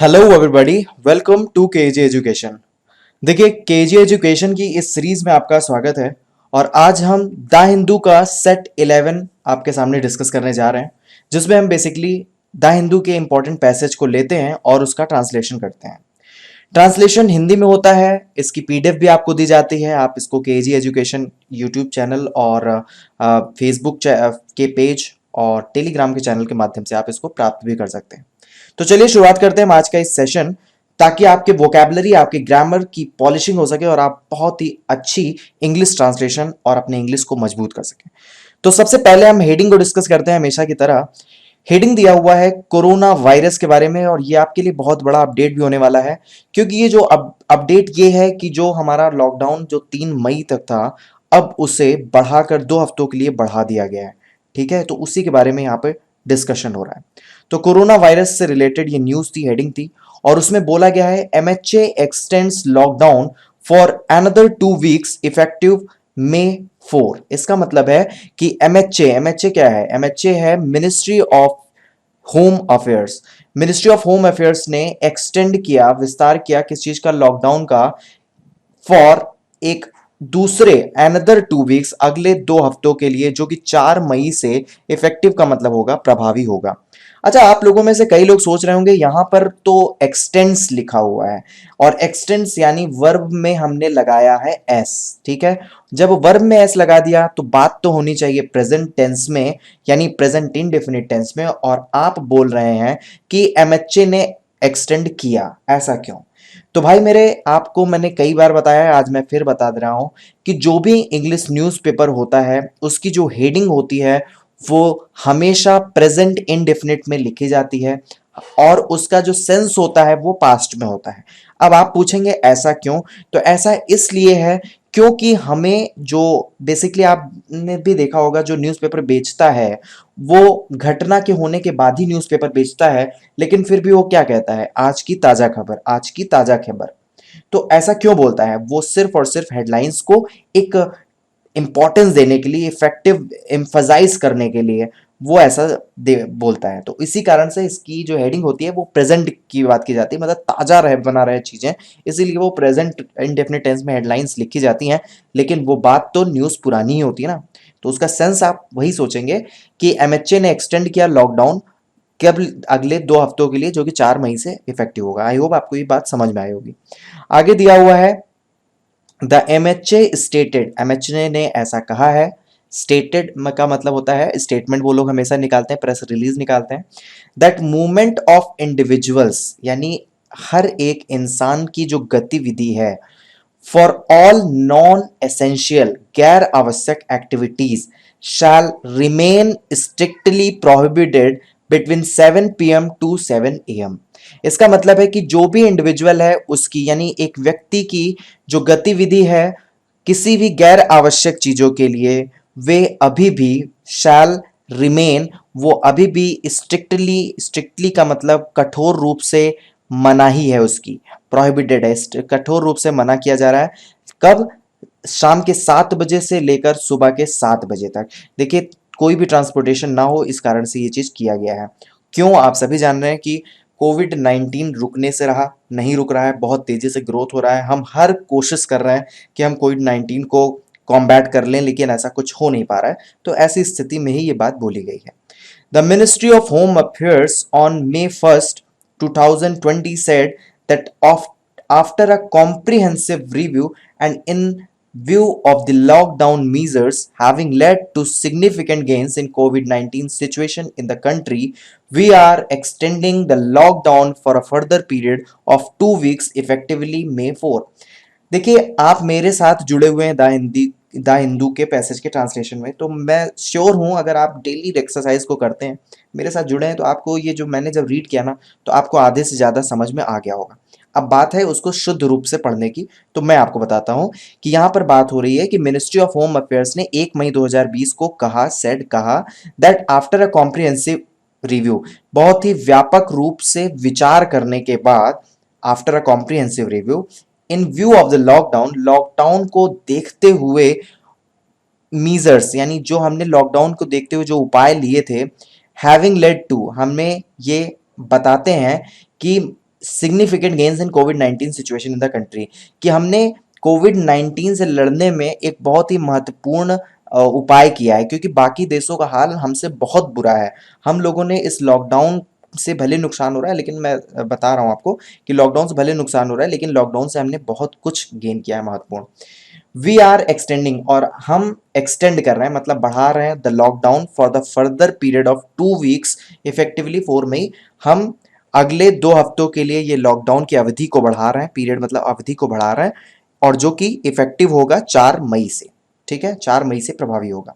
Hello everybody, welcome to KG education. देखिए, KG education की इस सीरीज में आपका स्वागत है। और आज हम द हिंदू का सेट 11 आपके सामने डिस्कस करने जा रहे हैं, जिसमें हम बेसिकली द हिंदू के इंपॉर्टेंट पैसेज को लेते हैं और उसका ट्रांसलेशन करते हैं। ट्रांसलेशन हिंदी में होता है, इसकी पीडीएफ भी आपको दी जाती है। आप इसको केजी एजुकेशन यूट्यूब चैनल और फेसबुक के पेज और टेलीग्राम के चैनल के माध्यम से आप इसको प्राप्त भी कर सकते हैं। तो चलिए शुरुआत करते हैं आज का इस सेशन, ताकि आपके वोकैबुलरी, आपके ग्रामर की पॉलिशिंग हो सके और आप बहुत ही अच्छी इंग्लिश ट्रांसलेशन और अपने इंग्लिश को मजबूत कर सकें। तो सबसे पहले हम हेडिंग को डिस्कस करते हैं हमेशा की तरह। हेडिंग दिया हुआ है कोरोना वायरस के बारे में, और ये आपके लिए बहुत बड़ा अपडेट भी होने वाला है, क्योंकि ये जो अपडेट ये है कि जो हमारा लॉकडाउन जो 3 मई तक था, अब उसे बढ़ाकर 2 हफ्तों के लिए बढ़ा दिया गया है। ठीक है, तो उसी के बारे में यहाँ पे डिस्कशन हो रहा है। तो कोरोना वायरस से रिलेटेड ये न्यूज थी, हेडिंग थी, और उसमें बोला गया है MHA x tends lockdown for another 2 weeks effective May 4। इसका मतलब है कि एमएचए क्या है? एमएचए है ministry of home affairs. Ministry of home affairs ने एक्सटेंड किया, विस्तार किया किस चीज का? लॉकडाउन का, फॉर एक दूसरे अनदर 2 वीक्स, अगले 2 हफ्तों के लिए, जो कि 4 मई से इफेक्टिव का मतलब होगा प्रभावी होगा। अच्छा, आप लोगों में से कई लोग सोच रहे होंगे यहां पर तो एक्सटेंड्स लिखा हुआ है, और एक्सटेंड्स यानी वर्ब में हमने लगाया है एस। ठीक है, जब वर्ब में एस लगा दिया तो बात तो होनी चाहिए प्रेजेंट टेंस में, यानी प्रेजेंट इंडेफिनिट टेंस में, और आप बोल रहे हैं कि एमएचए ने एक्सटेंड किया। ऐसा क्यों? तो भाई मेरे, आपको मैंने कई बार बताया है, आज मैं फिर बता दे रहा हूं कि जो भी इंग्लिश न्यूज़पेपर होता है उसकी जो हेडिंग होती है वो हमेशा प्रेजेंट इंडेफिनिट में लिखी जाती है, और उसका जो सेंस होता है वो पास्ट में होता है। अब आप पूछेंगे ऐसा क्यों? तो ऐसा इसलिए है क्योंकि हमें जो बेसिकली आपने भी देखा होगा, जो न्यूज़पेपर बेचता है वो घटना के होने के बाद ही न्यूज़पेपर बेचता है, लेकिन फिर भी वो क्या कहता है? आज की ताजा खबर, आज की ताजा खबर। तो ऐसा क्यों बोलता है? वो सिर्फ और सिर्फ हेडलाइंस को एक इंपॉर्टेंस देने के लिए, इफेक्टिव एम्फसाइज करने के लिए वो ऐसा बोलता है। तो इसी कारण से इसकी जो हेडिंग होती है वो प्रेजेंट की बात की जाती है, मतलब ताजा रहे, बना रहे चीजें, इसीलिए वो प्रेजेंट इंडेफिनिट टेंस में हेडलाइंस लिखी जाती हैं। लेकिन वो बात तो न्यूज पुरानी ही होती है ना, तो उसका सेंस आप वही सोचेंगे कि एमएचए ने एक्सटेंड किया लॉकडाउन कब? अगले 2 हफ्तों के लिए, जो कि 4 मई से इफेक्टिव होगा। आई होप आपको ये बात समझ में आई होगी। आगे दिया हुआ है द एमएचए स्टेटेड, एमएचए ने ऐसा कहा है। स्टेटेड का मतलब होता है स्टेटमेंट, वो लोग हमेशा निकालते हैं, प्रेस रिलीज निकालते हैं। दैट मूवमेंट ऑफ इंडिविजुअल्स, यानी हर एक इंसान की जो गतिविधि है, फॉर ऑल नॉन एसेंशियल, गैर आवश्यक activities, shall remain strictly prohibited between 7 PM to 7 AM। इसका मतलब है कि जो भी इंडिविजुअल है उसकी, यानी एक व्यक्ति की जो गतिविधि है किसी भी गैर आवश्यक चीजों के लिए, वे अभी भी शैल रिमेन, वो अभी भी स्ट्रिक्टली, स्ट्रिक्टली का मतलब कठोर रूप से मनाही है, उसकी प्रोहिबिटेड है, कठोर रूप से मना किया जा रहा है। कब? शाम के 7 बजे से लेकर सुबह के 7 बजे तक। देखिए, कोई भी ट्रांसपोर्टेशन ना हो, इस कारण से ये चीज किया गया है। क्यों? आप सभी जान रहे हैं कि कोविड-19 रुकने से रहा नहीं, रुक रहा है, बहुत तेजी से ग्रोथ हो रहा है। हम हर कोशिश कर रहे हैं कि हम कोविड-19 को कॉम्बैट कर लें, लेकिन ऐसा कुछ हो नहीं पा रहा है। तो ऐसी स्थिति में ही ये बात बोली गई है। The Ministry of Home Affairs on May 1st, 2020 said that after a comprehensive review and in view of the lockdown measures having led to significant gains in COVID-19 situation in the country, we are extending the lockdown for a further period of 2 weeks effectively May 4। देखिए, आप मेरे साथ जुड़े हुए हैं the Hindu के passage के translation में, तो मैं श्योर हूं अगर आप डेली एक्सरसाइज को करते हैं, मेरे साथ जुड़े हैं, तो आपको ये जो मैंने जब रीड किया ना, तो आपको आधे से ज़्यादा समझ में आ गया होगा। अब बात है उसको शुद्ध रूप से पढ़ने की, तो मैं आपको बताता हूं कि यहाँ पर बात हो रही है कि मिनिस्ट्री ऑफ होम अफेयर्स ने 1 मई 2020 को कहा that after a comprehensive review, बहुत ही व्यापक रूप से विचार करने के बाद, after a comprehensive review, in view of the lockdown, lockdown को देखते हुए, मीजर्स यानी जो हमने लॉकडाउन को देखते हुए जो उपाय लिए थे, हैविंग लेड टू, हमें ये बताते हैं कि significant gains in covid situation in the country, कि हमने कोविड-19 से लड़ने में एक बहुत ही महत्वपूर्ण उपाय किया है, क्योंकि बाकी देशों का हाल हमसे बहुत बुरा है। हम लोगों ने इस लॉकडाउन से भले नुकसान हो रहा है, लेकिन मैं बता रहा हूँ आपको कि लॉकडाउन से भले नुकसान हो रहा है, लेकिन लॉकडाउन से हमने बहुत कुछ गेन किया है महत्वपूर्ण। वी आर एक्सटेंडिंग, और हम एक्सटेंड कर रहे हैं, मतलब बढ़ा रहे हैं the lockdown for the further period of 2 weeks effectively 4 मई। हम अगले 2 हफ्तों के लिए ये लॉकडाउन की अवधि को बढ़ा रहे हैं, पीरियड मतलब अवधि को बढ़ा रहे हैं, और जो कि इफेक्टिव होगा 4 मई से। ठीक है, 4 मई से प्रभावी होगा।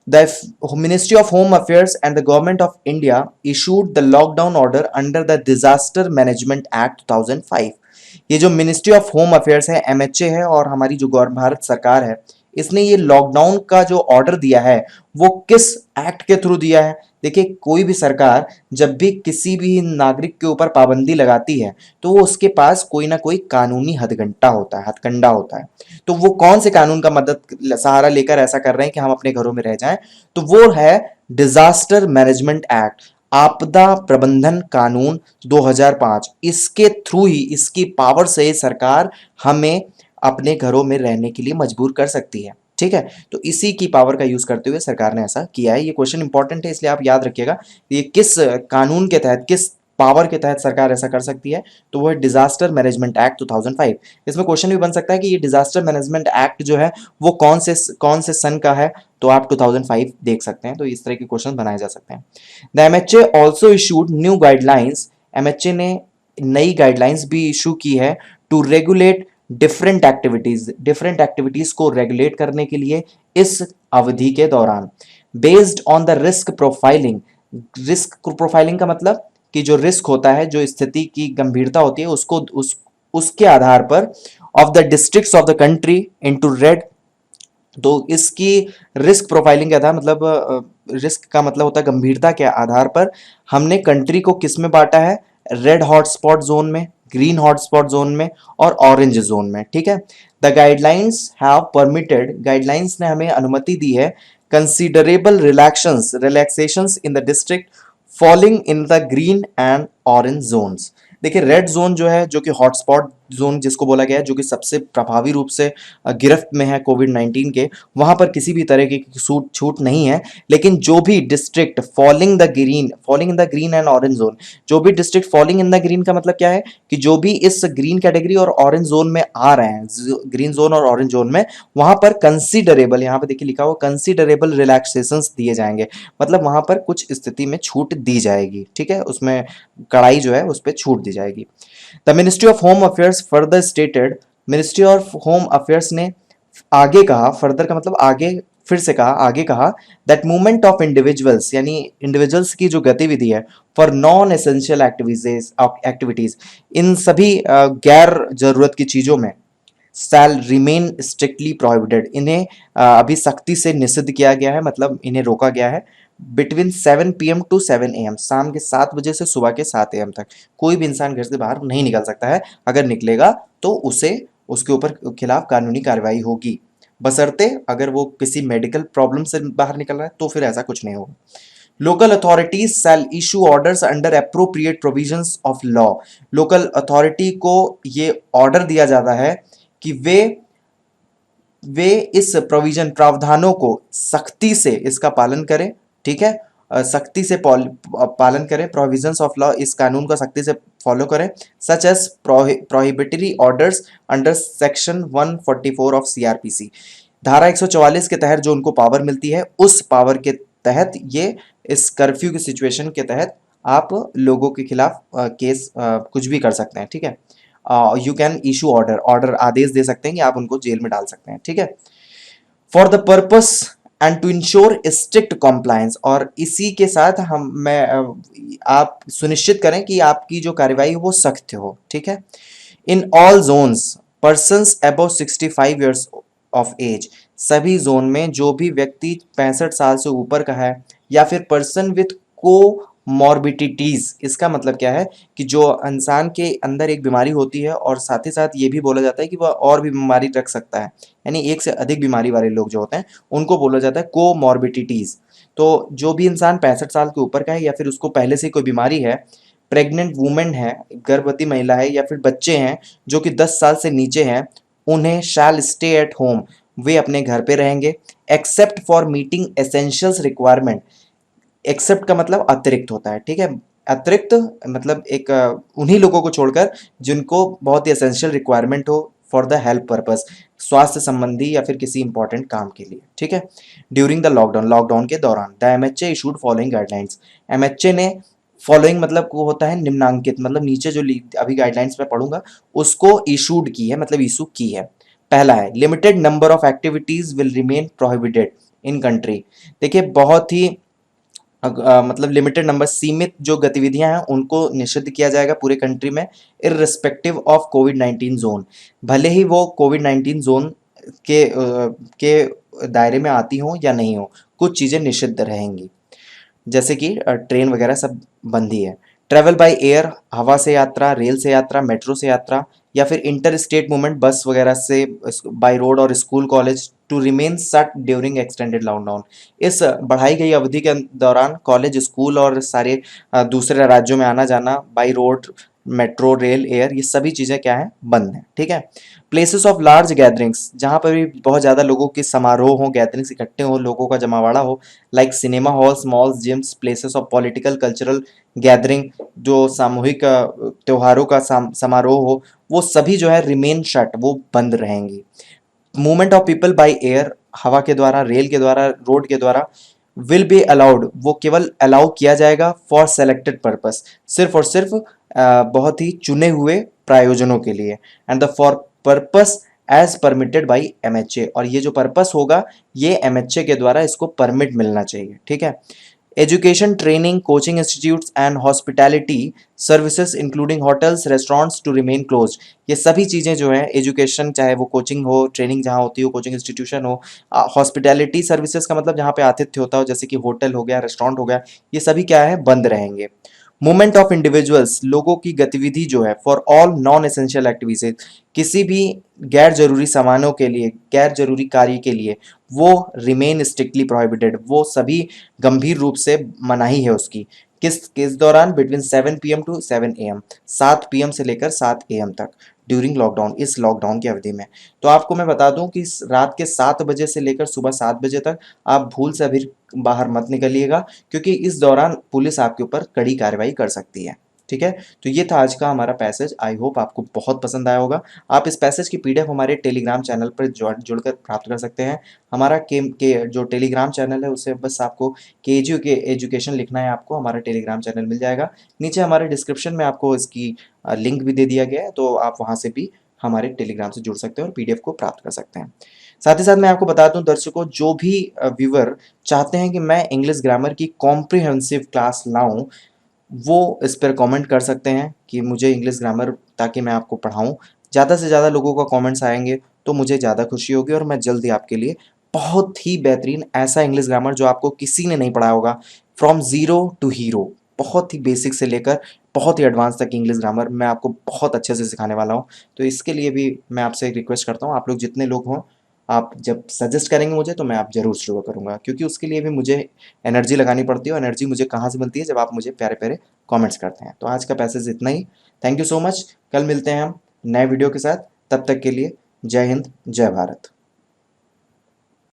The Ministry of Home Affairs and the Government of India issued the lockdown order under the Disaster Management Act 2005। ये जो मिनिस्ट्री ऑफ होम अफेयर्स है, एमएचए है, और हमारी जो भारत सरकार है, इसने ये लॉकडाउन का जो ऑर्डर दिया है वो किस एक्ट के थ्रू दिया है? देखिए, कोई भी सरकार जब भी किसी भी नागरिक के ऊपर पाबंदी लगाती है तो वो उसके पास कोई ना कोई कानूनी हथकंडा होता है। तो वो कौन से कानून का मदद सहारा लेकर ऐसा कर रहे हैं कि हम अपने घरों में रह जाएं? तो वो है डिजास्टर मैनेजमेंट एक्ट, आपदा प्रबंधन कानून 2005। इसके थ्रू ही, इसकी पावर से सरकार हमें अपने घरों में रहने के लिए मजबूर कर सकती है। ठीक है, तो इसी की पावर का यूज करते हुए सरकार ने ऐसा किया है। ये क्वेश्चन इंपॉर्टेंट है, इसलिए आप याद रखिएगा ये किस कानून के तहत, किस पावर के तहत सरकार ऐसा कर सकती है। तो वो है डिजास्टर मैनेजमेंट एक्ट 2005। इसमें क्वेश्चन भी बन सकता है कि ये डिजास्टर मैनेजमेंट एक्ट जो है वो कौन से सन का है, तो आप 2005 देख सकते हैं। तो इस तरह के क्वेश्चन बनाए जा सकते हैं। The MHA also issued new guidelines, MHA ने नई गाइडलाइंस भी इशू की है टू रेगुलेट डिफरेंट एक्टिविटीज को रेगुलेट करने के लिए इस अवधि के दौरान, based on the risk profiling. Risk profiling का मतलब कि जो रिस्क होता है, जो स्थिति की गंभीरता होती है, उसके आधार पर of the districts of the country into red. तो इसकी रिस्क प्रोफाइलिंग क्या था, मतलब रिस्क का मतलब होता है गंभीरता के आधार पर हमने कंट्री को किस में बांटा है? रेड हॉटस्पॉट जोन में, ग्रीन हॉटस्पॉट जोन में, और ऑरेंज जोन में। ठीक है, the guidelines have permitted, guidelines ने हमें अनुमति दी है considerable relaxations in the district falling in the green and orange zones. देखिए, रेड जोन जो है, जो कि हॉटस्पॉट जोन जिसको बोला गया है, जो कि सबसे प्रभावी रूप से गिरफ्त में है कोविड-19 के, वहां पर किसी भी तरह की छूट नहीं है। लेकिन जो भी district falling in the green and orange zone, जो भी district falling in the green का मतलब क्या है कि जो भी इस ग्रीन कैटेगरी और ऑरेंज जोन में आ रहे हैं, ग्रीन जोन और ऑरेंज जोन में, वहां पर कंसिडरेबल, यहां पर देखिए लिखा हुआ कंसिडरेबल रिलैक्सेशंस दिए जाएंगे, मतलब वहां पर कुछ स्थिति में छूट दी जाएगी। ठीक है, उसमें कड़ाई जो है उस पर छूट दी जाएगी। The ministry of home affairs further stated, ministry of home affairs ने आगे कहा, फर्दर का मतलब आगे, फिर से कहा, आगे कहा, दैट मूवमेंट ऑफ इंडिविजुअल्स, यानी इंडिविजुअल्स की जो गतिविधि है, फॉर नॉन एसेंशियल एक्टिविटीज, इन सभी गैर जरूरत की चीजों में, शैल रिमेन स्ट्रिक्टली प्रोहिबिटेड, इन्हें अभी सख्ती से निषिद्ध किया गया है, मतलब इन्हें रोका गया है। बिटवीन 7 PM टू 7 AM, शाम के 7 बजे से सुबह के 7 AM तक कोई भी इंसान घर से बाहर नहीं निकल सकता है। अगर निकलेगा तो उसके ऊपर खिलाफ कानूनी कार्रवाई होगी, बशर्ते अगर वो किसी मेडिकल प्रॉब्लम से बाहर निकल रहा है तो फिर ऐसा कुछ नहीं होगा। Local authorities shall issue orders under appropriate provisions of law, local authority को ये ऑर्डर दिया जाता है कि वे इस प्रावधानों को सख्ती से इसका पालन करें। ठीक है, सख्ती से पालन करें, प्रोविजंस ऑफ लॉ, इस कानून का सख्ती से फॉलो करें, such as prohibitory orders under section 144 of CrPC, धारा 144 के तहत जो उनको पावर मिलती है, उस पावर के तहत ये इस कर्फ्यू की सिचुएशन के तहत आप लोगों के खिलाफ केस कुछ भी कर सकते हैं। ठीक है, यू कैन इशू ऑर्डर आदेश दे सकते हैं कि आप उनको जेल में डाल सकते हैं। ठीक है, for the purpose and to ensure strict compliance, और इसी के साथ आप सुनिश्चित करें कि आपकी जो कार्यवाही वो सख्त हो। ठीक है, in all zones persons above 65 years of age, सभी जोन में जो भी व्यक्ति 65 साल से ऊपर का है, या फिर पर्सन विथ को मॉर्बिडिटीज, इसका मतलब क्या है कि जो इंसान के अंदर एक बीमारी होती है और साथ ही साथ ये भी बोला जाता है कि वह और भी बीमारी रख सकता है, यानी एक से अधिक बीमारी वाले लोग जो होते हैं उनको बोला जाता है कोमॉर्बिडिटीज। तो जो भी इंसान 65 साल के ऊपर का है या फिर उसको पहले से कोई बीमारी है, प्रेग्नेंट वुमेन है, गर्भवती महिला है या फिर बच्चे हैं जो कि 10 साल से नीचे हैं, उन्हें शैल स्टे एट होम, वे अपने घर पे रहेंगे, except for meeting essentials requirement. Except का मतलब अतिरिक्त होता है, ठीक है। अतिरिक्त मतलब एक उन्हीं लोगों को छोड़कर जिनको बहुत ही एसेंशियल रिक्वायरमेंट हो फॉर द हेल्प पर्पस, स्वास्थ्य संबंधी या फिर किसी इंपॉर्टेंट काम के लिए, ठीक है। ड्यूरिंग द लॉकडाउन, लॉकडाउन के दौरान the MHA issued following guidelines, MHA ने फॉलोइंग मतलब वो होता है निम्नांकित, मतलब नीचे जो अभी गाइडलाइंस में पढ़ूंगा उसको इशूड की है, मतलब इशू की है। पहला है limited number of activities will remain prohibited in country. देखिए बहुत ही मतलब लिमिटेड नंबर, सीमित जो गतिविधियां हैं उनको निषिद्ध किया जाएगा पूरे कंट्री में, इररिस्पेक्टिव ऑफ कोविड-19 जोन। भले ही वो कोविड-19 जोन के दायरे में आती हो या नहीं हो, कुछ चीज़ें निषिद्ध रहेंगी, जैसे कि ट्रेन वगैरह सब बंद ही है। ट्रेवल बाय एयर, हवा से यात्रा, रेल से यात्रा, मेट्रो से यात्रा या फिर इंटर स्टेट मूवमेंट बस वगैरह से, बाय रोड और school college to remain shut during extended lockdown. इस बढ़ाई गई अवधि के दौरान कॉलेज, स्कूल और सारे दूसरे राज्यों में आना जाना by road, metro, rail, air, ये सभी चीज़ें क्या हैं, बंद हैं, ठीक है। प्लेसेस ऑफ लार्ज गैदरिंग्स, जहाँ पर भी बहुत ज़्यादा लोगों की समारोह हो, गैदरिंग्स इकट्ठे हो, लोगों का जमावड़ा हो, like cinema halls, malls, gyms, places of political cultural gathering, जो सामूहिक त्योहारों का समारोह हो, वो सभी जो है रिमेन शट, वो बंद रहेंगी। Movement of people by air, हवा के द्वारा, रेल के द्वारा, रोड के द्वारा, विल बी अलाउड, वो केवल अलाउ किया जाएगा फॉर सेलेक्टेड पर्पस, सिर्फ और सिर्फ बहुत ही चुने हुए प्रायोजनों के लिए, and the for purpose as permitted by MHA, और ये जो पर्पस होगा ये एमएचए के द्वारा इसको परमिट मिलना चाहिए, ठीक है। Education, training, coaching institutes and hospitality services including hotels, restaurants to remain close, ये सभी चीज़ें जो है, एजुकेशन चाहे वो कोचिंग हो, ट्रेनिंग जहाँ होती हो, कोचिंग इंस्टीट्यूशन हो, हॉस्पिटैलिटी सर्विसेज का मतलब जहाँ पे आतिथ्य होता हो, जैसे कि होटल हो गया, रेस्टोरेंट हो गया, ये सभी क्या है, बंद रहेंगे। मूवमेंट ऑफ इंडिविजुअल्स, लोगों की गतिविधि जो है, for all non essential activities, किसी भी गैर जरूरी सामानों के लिए, गैर जरूरी कार्य के लिए, वो रिमेन स्ट्रिक्टली प्रोहिबिटेड, वो सभी गंभीर रूप से मनाही है उसकी। किस किस दौरान, between 7 PM to 7 AM, 7 PM से लेकर 7 AM तक, ड्यूरिंग लॉकडाउन, इस लॉकडाउन की अवधि में। तो आपको मैं बता दूं कि रात के 7 बजे से लेकर सुबह 7 बजे तक आप भूल से भी बाहर मत निकलिएगा, क्योंकि इस दौरान पुलिस आपके ऊपर कड़ी कार्रवाई कर सकती है, ठीक है। तो ये था आज का हमारा पैसेज, आई होप आपको बहुत पसंद आया होगा। आप इस पैसेज की पीडीएफ हमारे टेलीग्राम चैनल पर जुड़कर प्राप्त कर सकते हैं। हमारा के जो टेलीग्राम चैनल है उसे बस आपको केजीयू के एजुकेशन लिखना है, आपको हमारा टेलीग्राम चैनल मिल जाएगा। नीचे हमारे डिस्क्रिप्शन में आपको इसकी लिंक भी दे दिया गया है, तो आप वहाँ से भी हमारे टेलीग्राम से जुड़ सकते हैं और पीडीएफ को प्राप्त कर सकते हैं। साथ ही साथ मैं आपको बता दूं दर्शकों, जो भी व्यूअर चाहते हैं कि मैं इंग्लिश ग्रामर की कॉम्प्रिहेंसिव क्लास लाऊं, वो इस पर कमेंट कर सकते हैं कि मुझे इंग्लिश ग्रामर, ताकि मैं आपको पढ़ाऊं। ज़्यादा से ज़्यादा लोगों का कमेंट्स आएंगे तो मुझे ज़्यादा खुशी होगी, और मैं जल्द ही आपके लिए बहुत ही बेहतरीन ऐसा इंग्लिश ग्रामर जो आपको किसी ने नहीं पढ़ाया होगा, फ्रॉम ज़ीरो टू हीरो, बहुत ही बेसिक से लेकर बहुत ही एडवांस तक इंग्लिश ग्रामर मैं आपको बहुत अच्छे से सिखाने वाला हूँ। तो इसके लिए भी मैं आपसे एक रिक्वेस्ट करता हूँ, आप लोग जितने लोग हों, आप जब सजेस्ट करेंगे मुझे तो मैं आप ज़रूर शुरू करूँगा, क्योंकि उसके लिए भी मुझे एनर्जी लगानी पड़ती है, और एनर्जी मुझे कहाँ से मिलती है, जब आप मुझे प्यारे प्यारे कमेंट्स करते हैं। तो आज का पैसेज इतना ही। Thank you so much. कल मिलते हैं हम नए वीडियो के साथ, तब तक के लिए जय हिंद, जय भारत।